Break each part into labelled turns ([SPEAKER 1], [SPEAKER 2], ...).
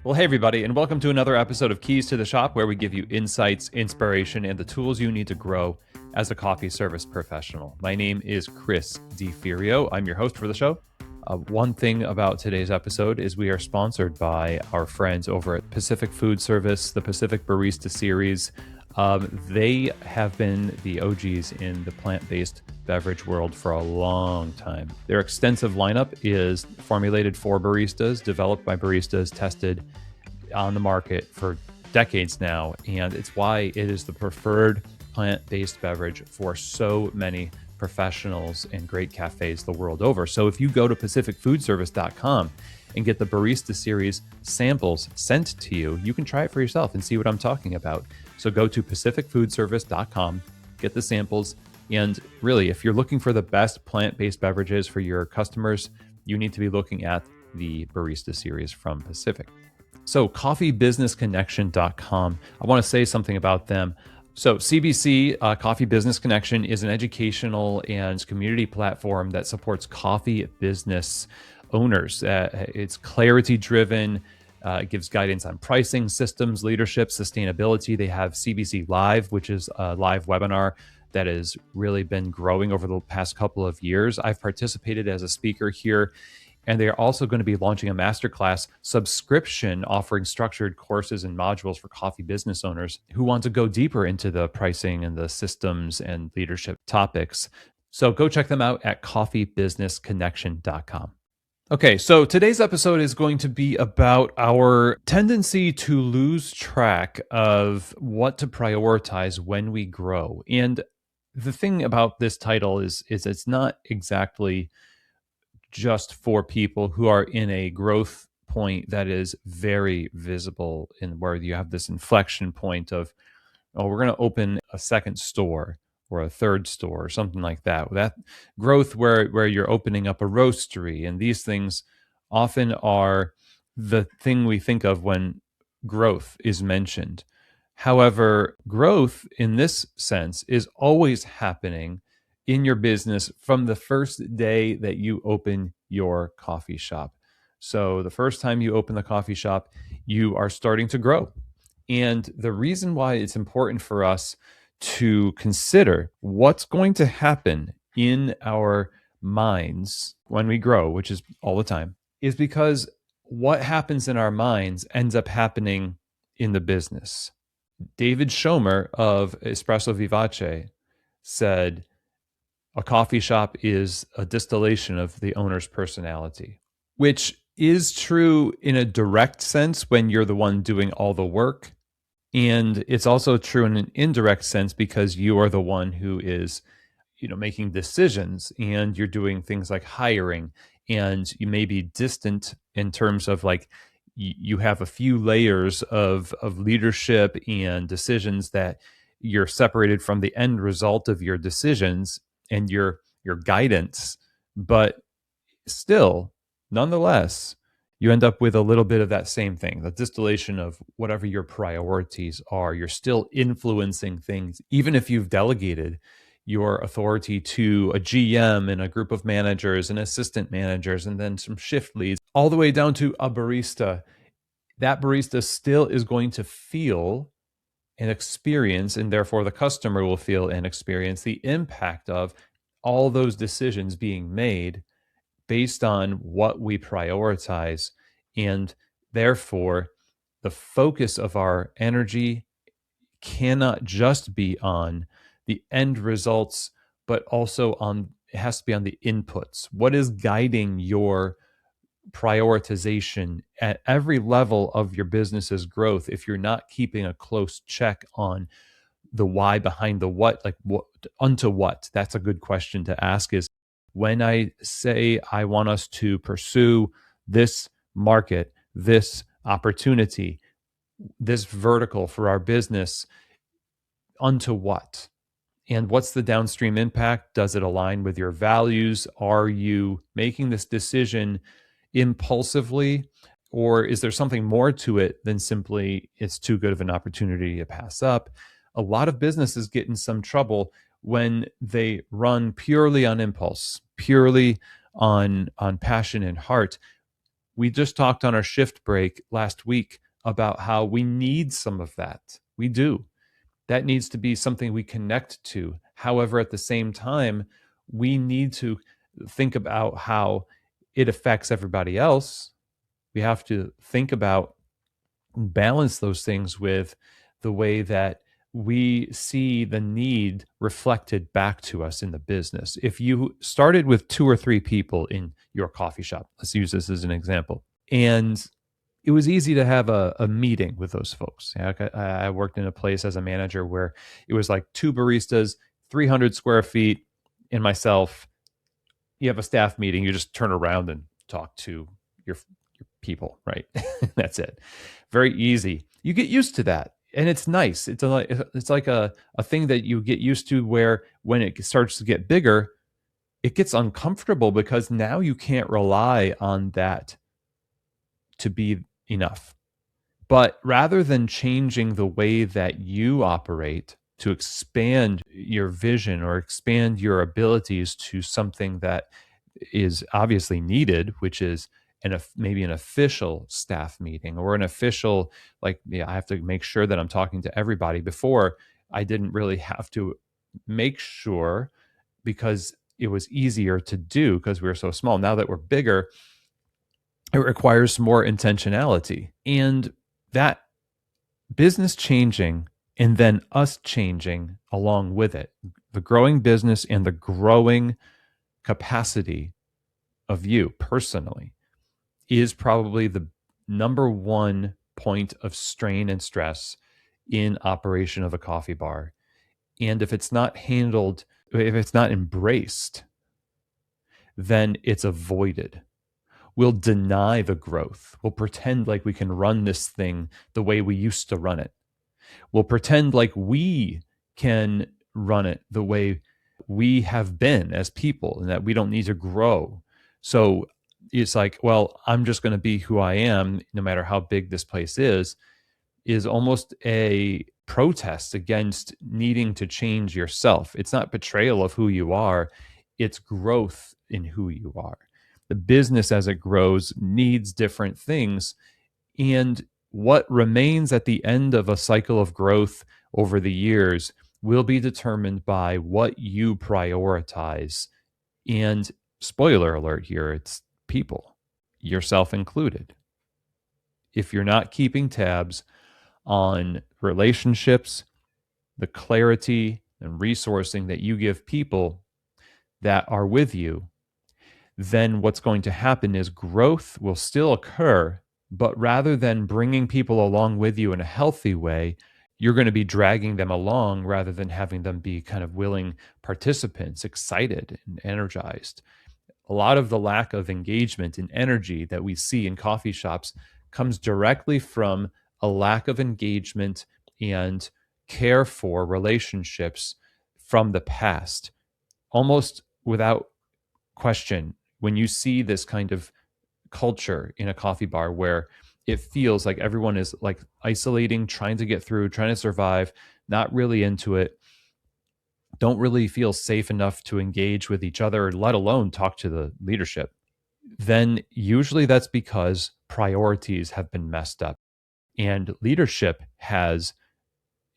[SPEAKER 1] Well, hey, everybody, and welcome to another episode of Keys to the Shop, where we give you insights, inspiration, and the tools you need to grow as a coffee service professional. My name is Chris DiFirio. I'm your host for the show. One thing about today's episode is we are sponsored by our friends over at Pacific Food Service, the Pacific Barista Series. They have been the OGs in the plant-based beverage world for a long time. Their extensive lineup is formulated for baristas, developed by baristas, tested on the market for decades now, and it's why it is the preferred plant-based beverage for so many professionals and great cafes the world over. So if you go to pacificfoodservice.com and get the Barista Series samples sent to you, you can try it for yourself and see what I'm talking about. So go to pacificfoodservice.com, get the samples, and really, if you're looking for the best plant-based beverages for your customers, you need to be looking at the Barista Series from Pacific. So coffeebusinessconnection.com, I want to say something about them. So CBC, Coffee Business Connection, is an educational and community platform that supports coffee business owners. It's clarity-driven. It gives guidance on pricing, systems, leadership, sustainability. They have CBC Live, which is a live webinar that has really been growing over the past couple of years. I've participated as a speaker here, and they are also going to be launching a masterclass subscription offering structured courses and modules for coffee business owners who want to go deeper into the pricing and the systems and leadership topics. So go check them out at coffeebusinessconnection.com. Okay, so today's episode is going to be about our tendency to lose track of what to prioritize when we grow. And the thing about this title is it's not exactly just for people who are in a growth point that is very visible, in where you have this inflection point of, oh, we're going to open a second store or a third store or something like that. That growth where you're opening up a roastery, and these things often are the thing we think of when growth is mentioned. However, growth in this sense is always happening in your business from the first day that you open your coffee shop. So the first time you open the coffee shop, you are starting to grow. And the reason why it's important for us to consider what's going to happen in our minds when we grow, which is all the time, is because what happens in our minds ends up happening in the business. David Schomer of Espresso Vivace said, a coffee shop is a distillation of the owner's personality, which is true in a direct sense when you're the one doing all the work. And it's also true in an indirect sense because you are the one who is, making decisions, and you're doing things like hiring, and you may be distant in terms of like you have a few layers of leadership and decisions that you're separated from the end result of your decisions and your guidance, but still, nonetheless, you end up with a little bit of that same thing, the distillation of whatever your priorities are. You're still influencing things, even if you've delegated your authority to a GM and a group of managers and assistant managers and then some shift leads, all the way down to a barista. That barista still is going to feel and experience, and therefore the customer will feel and experience the impact of all those decisions being made based on what we prioritize. And therefore, the focus of our energy cannot just be on the end results, but also it has to be on the inputs. What is guiding your prioritization at every level of your business's growth? If you're not keeping a close check on the why behind the what, like what unto what, that's a good question to ask. Is when I say I want us to pursue this market, this opportunity, this vertical for our business, unto what? And what's the downstream impact? Does it align with your values? Are you making this decision impulsively, or is there something more to it than simply it's too good of an opportunity to pass up? A lot of businesses get in some trouble when they run purely on impulse, purely on passion and heart, We just talked on our shift break last week about how we need some of that. We do. That needs to be something we connect to. However, at the same time, we need to think about how it affects everybody else. We have to think about balance those things with the way that we see the need reflected back to us in the business. If you started with 2 or 3 people in your coffee shop, let's use this as an example, and it was easy to have a meeting with those folks. Yeah, I worked in a place as a manager where it was like 2 baristas, 300 square feet, and myself. You have a staff meeting, you just turn around and talk to your people, right? That's it. Very easy. You get used to that. And it's nice. It's like a thing that you get used to where when it starts to get bigger, it gets uncomfortable because now you can't rely on that to be enough. But rather than changing the way that you operate to expand your vision or expand your abilities to something that is obviously needed, which is maybe an official staff meeting or an official, like, yeah, I have to make sure that I'm talking to everybody. Before, I didn't really have to make sure because it was easier to do because we were so small. Now that we're bigger, it requires more intentionality. And that business changing and then us changing along with it, the growing business and the growing capacity of you personally is probably the number one point of strain and stress in operation of a coffee bar. And if it's not handled, if it's not embraced, then it's avoided. We'll deny the growth. We'll pretend like we can run this thing the way we used to run it. We'll pretend like we can run it the way we have been as people and that we don't need to grow. So it's like, well, I'm just going to be who I am, no matter how big this place is almost a protest against needing to change yourself. It's not betrayal of who you are, it's growth in who you are. The business as it grows needs different things. And what remains at the end of a cycle of growth over the years will be determined by what you prioritize. And spoiler alert here, it's people, yourself included. If you're not keeping tabs on relationships, the clarity and resourcing that you give people that are with you, then what's going to happen is growth will still occur, but rather than bringing people along with you in a healthy way, you're going to be dragging them along rather than having them be kind of willing participants, excited and energized. A lot of the lack of engagement and energy that we see in coffee shops comes directly from a lack of engagement and care for relationships from the past. Almost without question, when you see this kind of culture in a coffee bar where it feels like everyone is like isolating, trying to get through, trying to survive, not really into it, don't really feel safe enough to engage with each other, let alone talk to the leadership, then usually that's because priorities have been messed up. And leadership has,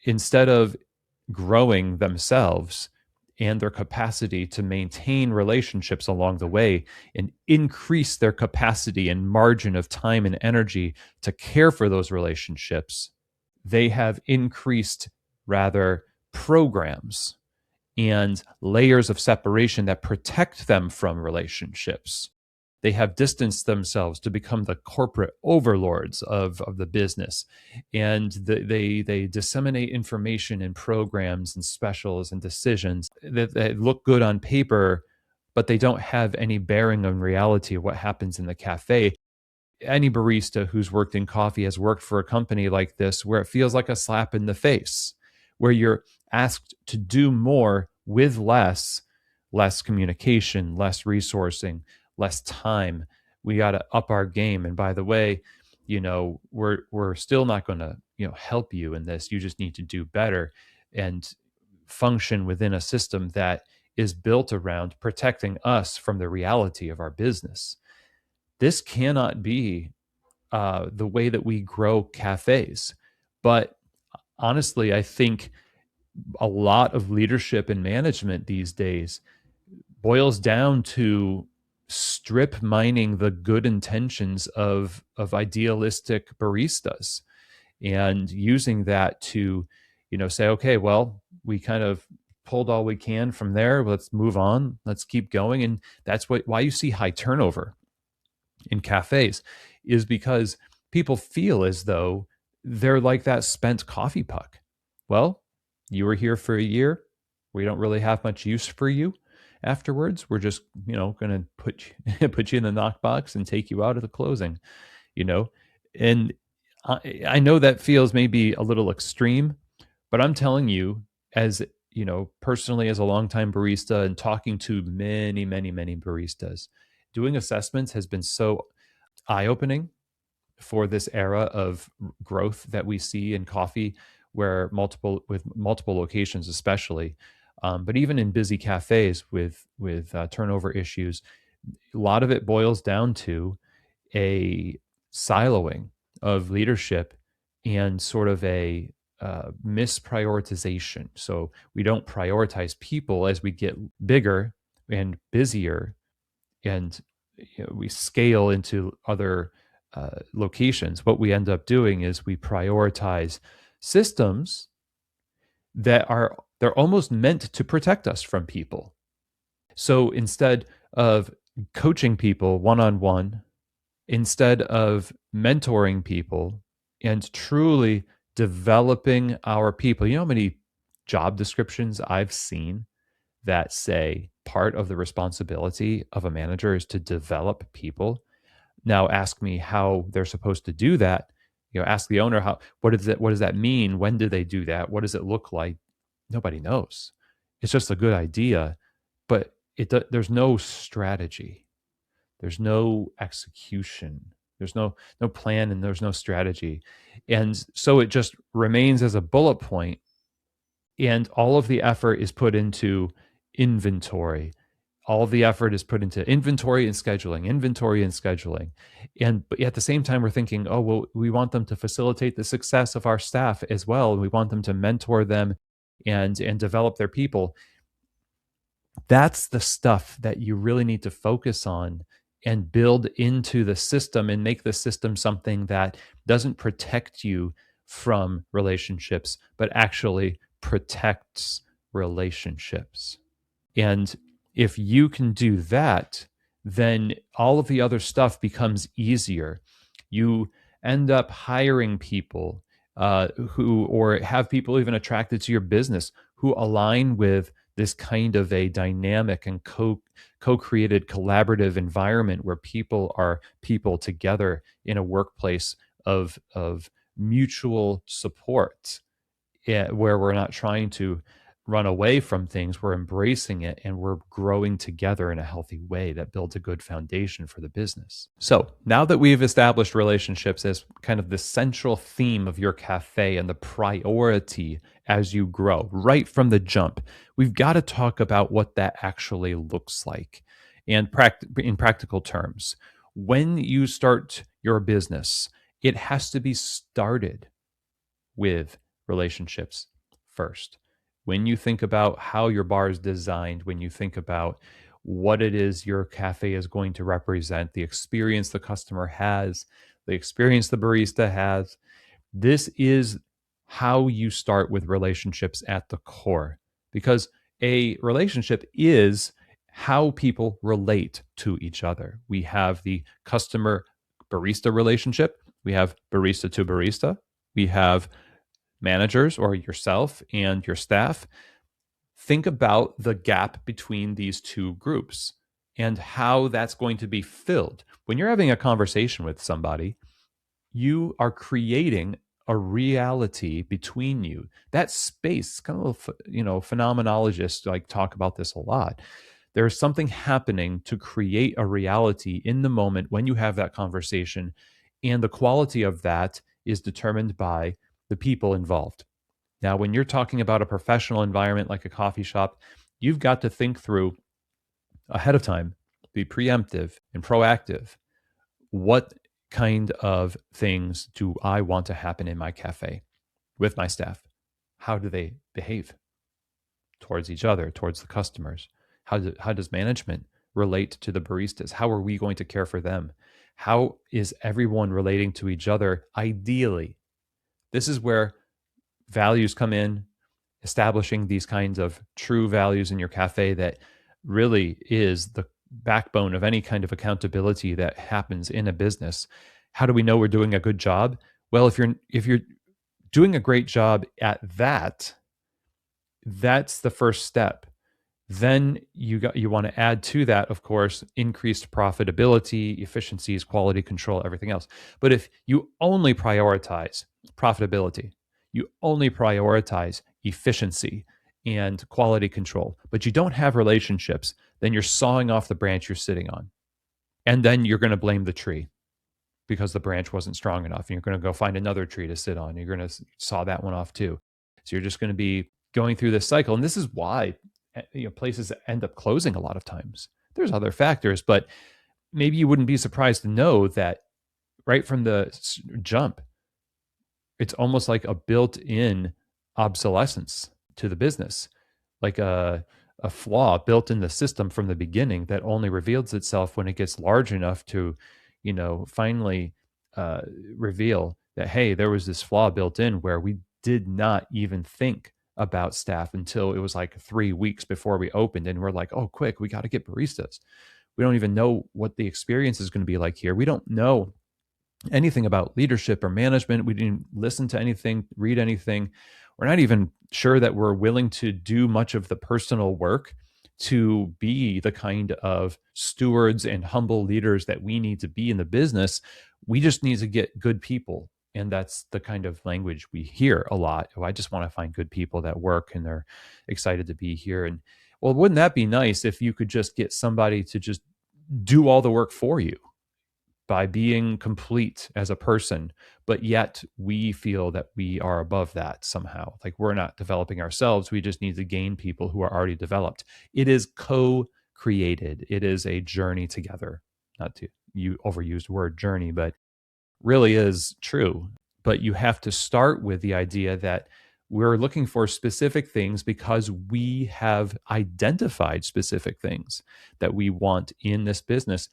[SPEAKER 1] instead of growing themselves and their capacity to maintain relationships along the way and increase their capacity and margin of time and energy to care for those relationships, they have increased rather programs and layers of separation that protect them from relationships. They have distanced themselves to become the corporate overlords of the business. And they disseminate information and programs and specials and decisions that look good on paper, but they don't have any bearing on reality of what happens in the cafe. Any barista who's worked in coffee has worked for a company like this where it feels like a slap in the face, where you're asked to do more with less communication, less resourcing, less time. We got to up our game. And by the way, we're still not going to, help you in this. You just need to do better and function within a system that is built around protecting us from the reality of our business. This cannot be the way that we grow cafes. But honestly, I think a lot of leadership and management these days boils down to strip mining the good intentions of idealistic baristas and using that to, say, okay, well, we kind of pulled all we can from there. Let's move on. Let's keep going. And that's why you see high turnover in cafes, is because people feel as though they're like that spent coffee puck. Well, you were here for a year. We don't really have much use for you afterwards. We're just, going to put you in the knockbox and take you out at the closing, you know. And I know that feels maybe a little extreme, but I'm telling you, as personally, as a longtime barista and talking to many, many, many baristas, doing assessments has been so eye-opening for this era of growth that we see in coffee, where multiple locations, especially, but even in busy cafes with turnover issues, a lot of it boils down to a siloing of leadership and sort of a misprioritization. So we don't prioritize people as we get bigger and busier, and we scale into other locations. What we end up doing is we prioritize systems that they're almost meant to protect us from people. So instead of coaching people one on one, instead of mentoring people and truly developing our people, you know how many job descriptions I've seen that say part of the responsibility of a manager is to develop people? Now ask me how they're supposed to do that. Ask the owner, what does that mean? When do they do that? What does it look like? Nobody knows. It's just a good idea, but there's no strategy. There's no execution. There's no plan, and there's no strategy. And so it just remains as a bullet point, and all of the effort is put into inventory. All of the effort is put into inventory and scheduling, inventory and scheduling. But at the same time, we're thinking, oh, well, we want them to facilitate the success of our staff as well. We want them to mentor them and develop their people. That's the stuff that you really need to focus on and build into the system, and make the system something that doesn't protect you from relationships, but actually protects relationships. And if you can do that, then all of the other stuff becomes easier. You end up hiring people or have people even attracted to your business who align with this kind of a dynamic and co-created collaborative environment, where people are people together in a workplace of mutual support, where we're not trying to run away from things. We're embracing it, and we're growing together in a healthy way that builds a good foundation for the business. So now that we've established relationships as kind of the central theme of your cafe and the priority as you grow right from the jump, we've got to talk about what that actually looks like. And in practical terms, when you start your business, it has to be started with relationships first. When you think about how your bar is designed, when you think about what it is your cafe is going to represent, the experience the customer has, the experience the barista has, this is how you start with relationships at the core. Because a relationship is how people relate to each other. We have the customer barista relationship, we have barista to barista, we have managers or yourself and your staff. Think about the gap between these two groups and how that's going to be filled. When you're having a conversation with somebody, you are creating a reality between you. That space, kind of, phenomenologists like talk about this a lot. There's something happening to create a reality in the moment when you have that conversation, and the quality of that is determined by the people involved. Now, when you're talking about a professional environment like a coffee shop, you've got to think through ahead of time, be preemptive and proactive. What kind of things do I want to happen in my cafe with my staff? How do they behave towards each other, towards the customers? How does management relate to the baristas? How are we going to care for them? How is everyone relating to each other ideally? This is where values come in, establishing these kinds of true values in your cafe that really is the backbone of any kind of accountability that happens in a business. How do we know we're doing a good job? Well, if you're doing a great job at that, that's the first step. Then you want to add to that, of course, increased profitability, efficiencies, quality control, everything else. But if you only prioritize profitability, you only prioritize efficiency and quality control, but you don't have relationships, then you're sawing off the branch you're sitting on. And then you're going to blame the tree because the branch wasn't strong enough. And you're going to go find another tree to sit on. You're going to saw that one off too. So you're just going to be going through this cycle. And this is why places end up closing a lot of times. There's other factors, but maybe you wouldn't be surprised to know that right from the jump, it's almost like a built-in obsolescence to the business, like a flaw built in the system from the beginning that only reveals itself when it gets large enough to, finally uh, reveal that, hey, there was this flaw built in where we did not even think about staff until it was like 3 weeks before we opened, and we're like, oh, quick, we got to get baristas. We don't even know what the experience is going to be like here. We don't know anything about leadership or management. We didn't listen to anything, read anything. We're not even sure that we're willing to do much of the personal work to be the kind of stewards and humble leaders that we need to be in the business. We just need to get good people. And that's the kind of language we hear a lot. Oh, I just want to find good people that work and they're excited to be here. And well, wouldn't that be nice if you could just get somebody to just do all the work for you by being complete as a person, but yet we feel that we are above that somehow. Like we're not developing ourselves. We just need to gain people who are already developed. It is co-created. It is a journey together. Not to you overused word journey, but really is true. But you have to start with the idea that we're looking for specific things because we have identified specific things that we want in this business.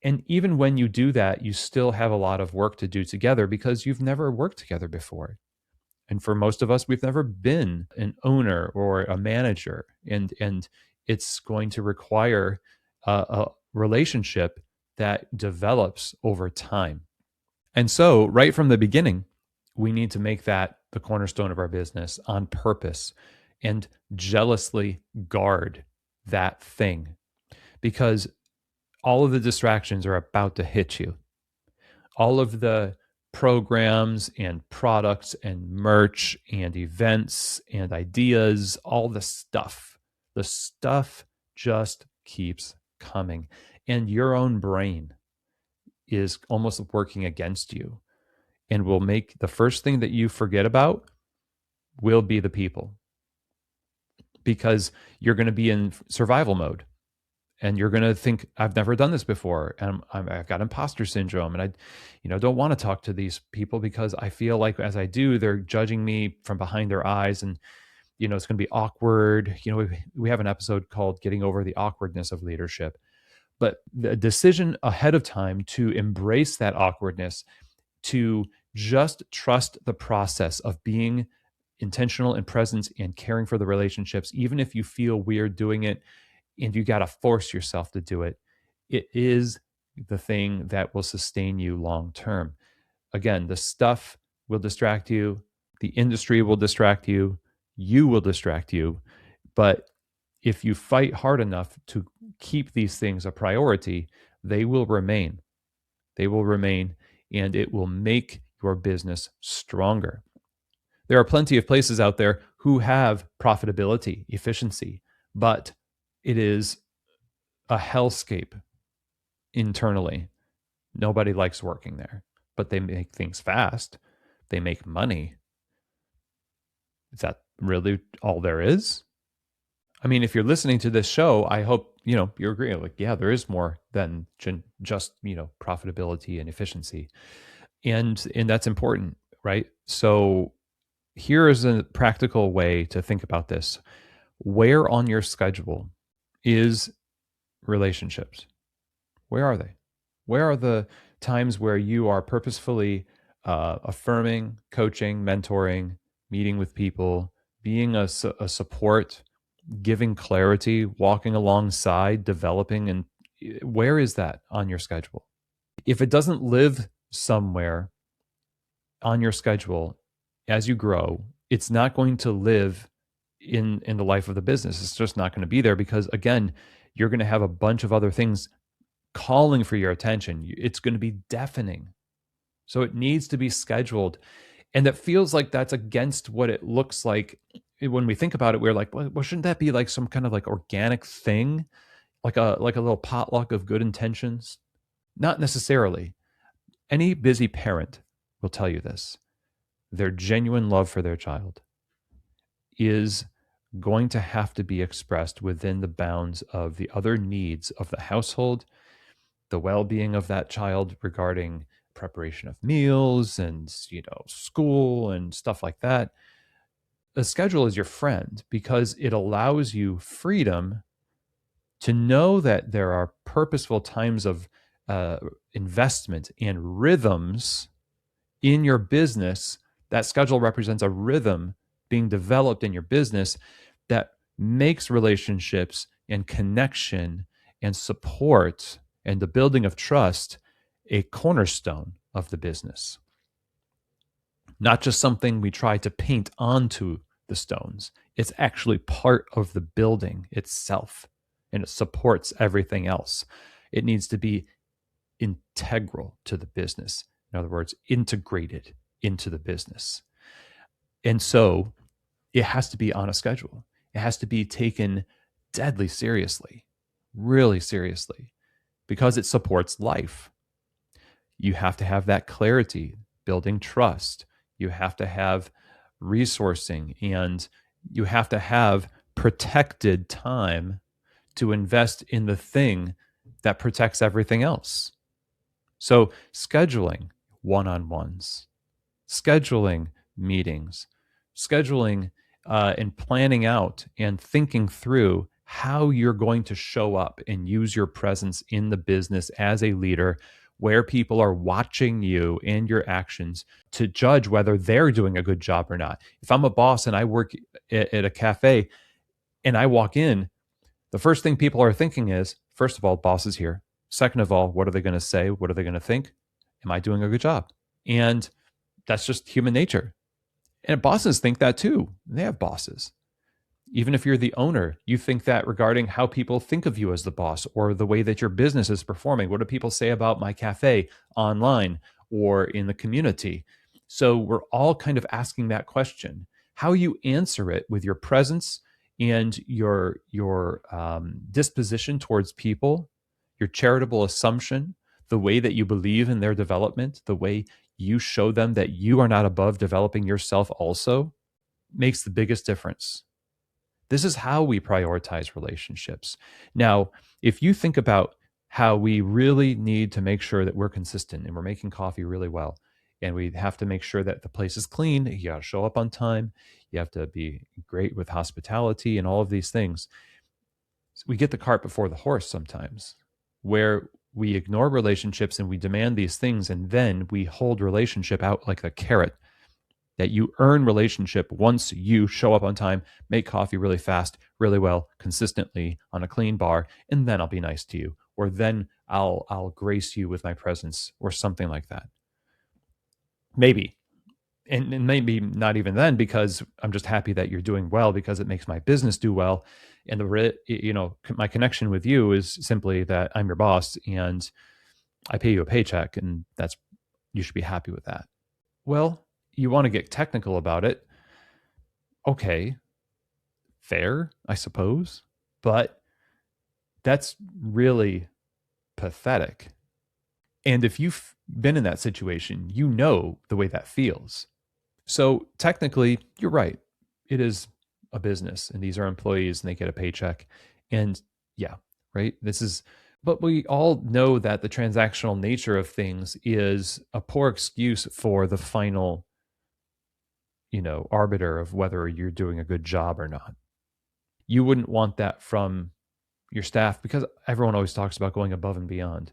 [SPEAKER 1] And even when you do that, you still have a lot of work to do together because you've never worked together before. And for most of us, we've never been an owner or a manager. And it's going to require a relationship that develops over time. And so, right from the beginning, we need to make that the cornerstone of our business on purpose and jealously guard that thing, because all of the distractions are about to hit you. All of the programs and products and merch and events and ideas, all the stuff just keeps coming. And your own brain is almost working against you and will make the first thing that you forget about will be the people, because you're going to be in survival mode. And you're going to think, I've never done this before, and I've got imposter syndrome, and I don't want to talk to these people because I feel like as I do, they're judging me from behind their eyes, and it's going to be awkward. We have an episode called "Getting Over the Awkwardness of Leadership," but the decision ahead of time to embrace that awkwardness, to just trust the process of being intentional and present and caring for the relationships, even if you feel weird doing it and you got to force yourself to do it. It is the thing that will sustain you long term. Again, the stuff will distract you, the industry will distract you, you will distract you. But if you fight hard enough to keep these things a priority, they will remain. They will remain, and it will make your business stronger. There are plenty of places out there who have profitability, efficiency, but it is a hellscape internally. Nobody likes working there, but they make things fast. They make money. Is that really all there is? I mean, if you're listening to this show, I hope, you're agreeing. Like, yeah, there is more than just, profitability and efficiency. And that's important, right? So here is a practical way to think about this. Where on your schedule is relationships? Where are they? Where are the times where you are purposefully affirming, coaching, mentoring, meeting with people, being a support, giving clarity, walking alongside, developing? And where is that on your schedule? If it doesn't live somewhere on your schedule as you grow, it's not going to live in the life of the business. It's just not going to be there because, again, you're going to have a bunch of other things calling for your attention. It's going to be deafening. So it needs to be scheduled. And that feels like that's against what it looks like. When we think about it, we're like, well, shouldn't that be like some kind of like organic thing? Like a little potluck of good intentions? Not necessarily. Any busy parent will tell you this. Their genuine love for their child is going to have to be expressed within the bounds of the other needs of the household, the well-being of that child regarding preparation of meals and school and stuff like that. The schedule is your friend because it allows you freedom to know that there are purposeful times of uh, investment and rhythms in your business. That schedule represents a rhythm being developed in your business that makes relationships and connection and support and the building of trust a cornerstone of the business, not just something we try to paint onto the stones. It's actually part of the building itself, and it supports everything else. It needs to be integral to the business. In other words, integrated into the business. And so it has to be on a schedule. It has to be taken deadly seriously, really seriously, because it supports life. You have to have that clarity, building trust. You have to have resourcing, and you have to have protected time to invest in the thing that protects everything else. So, scheduling one on ones, scheduling meetings, scheduling and planning out and thinking through how you're going to show up and use your presence in the business as a leader, where people are watching you and your actions to judge whether they're doing a good job or not. If I'm a boss and I work at a cafe and I walk in, the first thing people are thinking is, first of all, boss is here. Second of all, what are they going to say? What are they going to think? Am I doing a good job? And that's just human nature. And bosses think that too. They have bosses. Even if you're the owner, you think that regarding how people think of you as the boss or the way that your business is performing. What do people say about my cafe online or in the community? So we're all kind of asking that question. How you answer it with your presence and your disposition towards people, your charitable assumption, the way that you believe in their development, the way you show them that you are not above developing yourself also, makes the biggest difference. This is how we prioritize relationships. Now, if you think about how we really need to make sure that we're consistent and we're making coffee really well, and we have to make sure that the place is clean, you got to show up on time, you have to be great with hospitality and all of these things. We get the cart before the horse sometimes, where we ignore relationships and we demand these things, and then we hold relationship out like a carrot that you earn relationship once you show up on time, make coffee really fast, really well, consistently on a clean bar, and then I'll be nice to you, or then I'll grace you with my presence, or something like that. Maybe. And maybe not even then, because I'm just happy that you're doing well because it makes my business do well. And my connection with you is simply that I'm your boss and I pay you a paycheck, and you should be happy with that. Well, you want to get technical about it. Okay, fair, I suppose. But that's really pathetic. And if you've been in that situation, you know the way that feels. So technically, you're right. It is a business and these are employees and they get a paycheck. And yeah, right. But we all know that the transactional nature of things is a poor excuse for the final, arbiter of whether you're doing a good job or not. You wouldn't want that from your staff because everyone always talks about going above and beyond.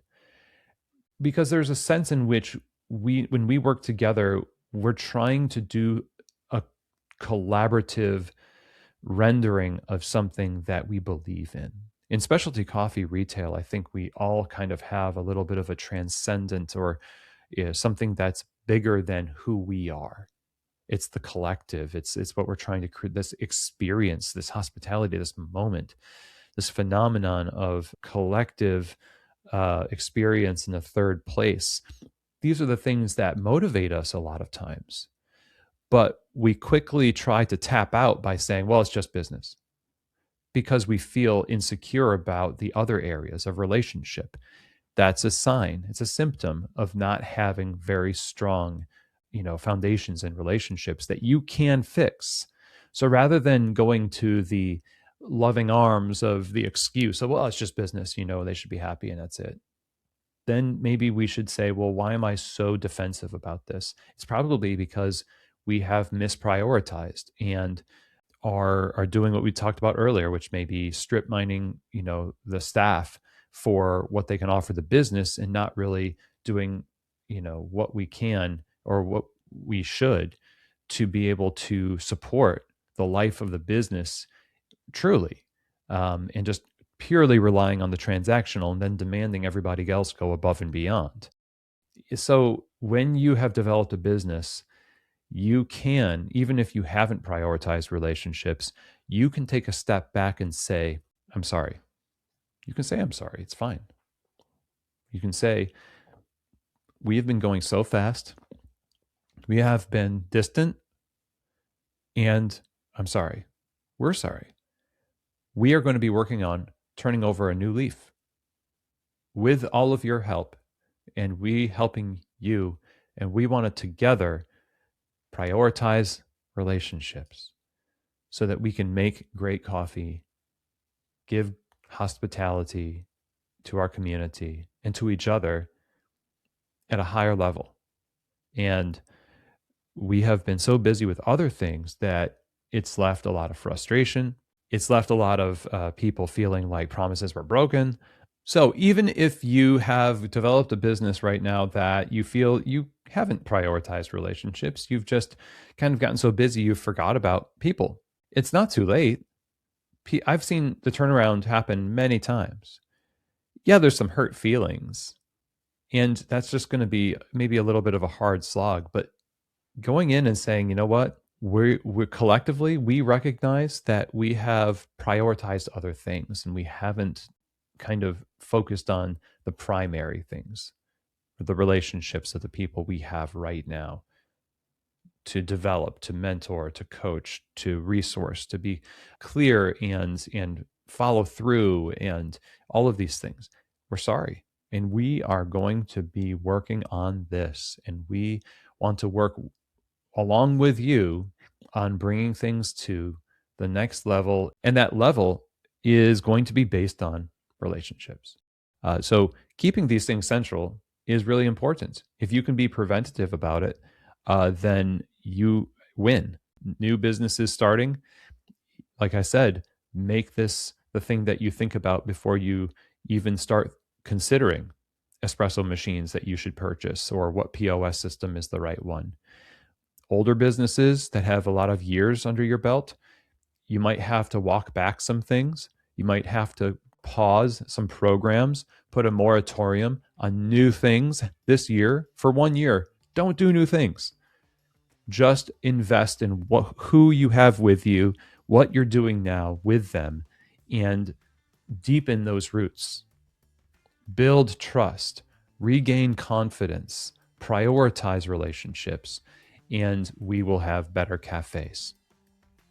[SPEAKER 1] Because there's a sense in which when we work together, we're trying to do a collaborative rendering of something that we believe in. In specialty coffee retail, I think we all kind of have a little bit of a transcendent or something that's bigger than who we are. It's the collective. It's what we're trying to create, this experience, this hospitality, this moment, this phenomenon of collective experience in a third place. These are the things that motivate us a lot of times. But we quickly try to tap out by saying, well, it's just business, because we feel insecure about the other areas of relationship. That's a sign, it's a symptom of not having very strong, foundations in relationships that you can fix. So rather than going to the loving arms of the excuse of, well, it's just business, they should be happy and that's it, then maybe we should say, well, why am I so defensive about this? It's probably because we have misprioritized and are doing what we talked about earlier, which may be strip mining, the staff for what they can offer the business and not really doing, what we can or what we should to be able to support the life of the business truly, and just purely relying on the transactional and then demanding everybody else go above and beyond. So when you have developed a business, you can, even if you haven't prioritized relationships, you can take a step back and say, I'm sorry. You can say, I'm sorry. It's fine. You can say, we have been going so fast. We have been distant. And I'm sorry. We're sorry. We are going to be working on turning over a new leaf with all of your help and we helping you. And we want to together prioritize relationships so that we can make great coffee, give hospitality to our community and to each other at a higher level. And we have been so busy with other things that it's left a lot of frustration. It's left a lot of people feeling like promises were broken. So even if you have developed a business right now that you feel you haven't prioritized relationships, you've just kind of gotten so busy you forgot about people. It's not too late. I've seen the turnaround happen many times. Yeah, there's some hurt feelings, and that's just going to be maybe a little bit of a hard slog. But going in and saying, you know what, we're collectively, we recognize that we have prioritized other things and we haven't kind of focused on the primary things, the relationships of the people we have right now to develop, to mentor, to coach, to resource, to be clear and follow through and all of these things. We're sorry. And we are going to be working on this. And we want to work along with you on bringing things to the next level. And that level is going to be based on relationships. So keeping these things central is really important. If you can be preventative about it, then you win. New businesses starting, like I said, make this the thing that you think about before you even start considering espresso machines that you should purchase or what POS system is the right one. Older businesses that have a lot of years under your belt, you might have to walk back some things. You might have to pause some programs, put a moratorium on new things this year for 1 year. Don't do new things. Just invest in who you have with you, what you're doing now with them, and deepen those roots. Build trust, regain confidence, prioritize relationships, and we will have better cafes.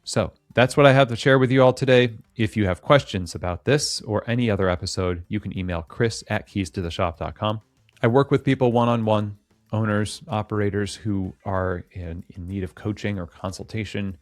[SPEAKER 1] So that's what I have to share with you all today. If you have questions about this or any other episode, you can email chris@keystotheshop.com. I work with people one-on-one, owners, operators who are in need of coaching or consultation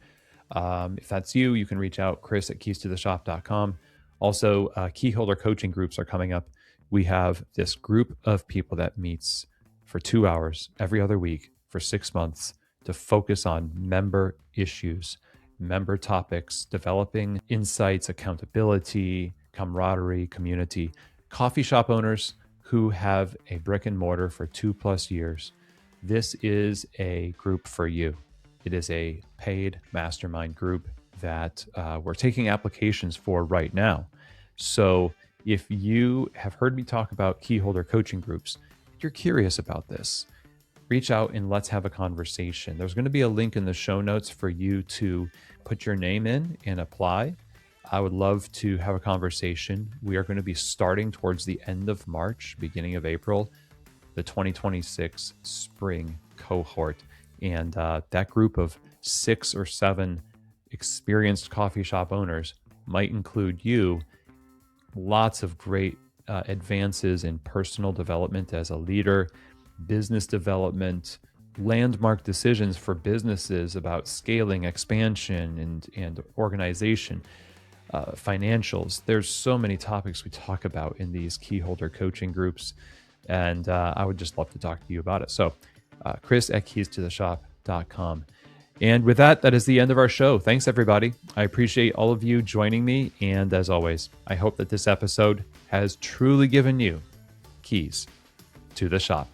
[SPEAKER 1] If that's you, you can reach out, chris@keystotheshop.com. Also, key holder coaching groups are coming up. We have this group of people that meets for 2 hours every other week for 6 months to focus on member issues, member topics, developing insights, accountability, camaraderie, community. Coffee shop owners who have a brick and mortar for 2+ years, this is a group for you. It is a paid mastermind group that we're taking applications for right now. So if you have heard me talk about key holder coaching groups, if you're curious about this, reach out and let's have a conversation. There's going to be a link in the show notes for you to put your name in and apply. I would love to have a conversation. We are going to be starting towards the end of March, beginning of April, the 2026 spring cohort. And that group of 6 or 7 experienced coffee shop owners might include you. Lots of great advances in personal development as a leader, business development, landmark decisions for businesses about scaling, expansion, and organization, financials. There's so many topics we talk about in these key holder coaching groups, and I would just love to talk to you about it. So chris@keystotheshop.com. And with that, that is the end of our show. Thanks, everybody. I appreciate all of you joining me. And as always, I hope that this episode has truly given you keys to the shop.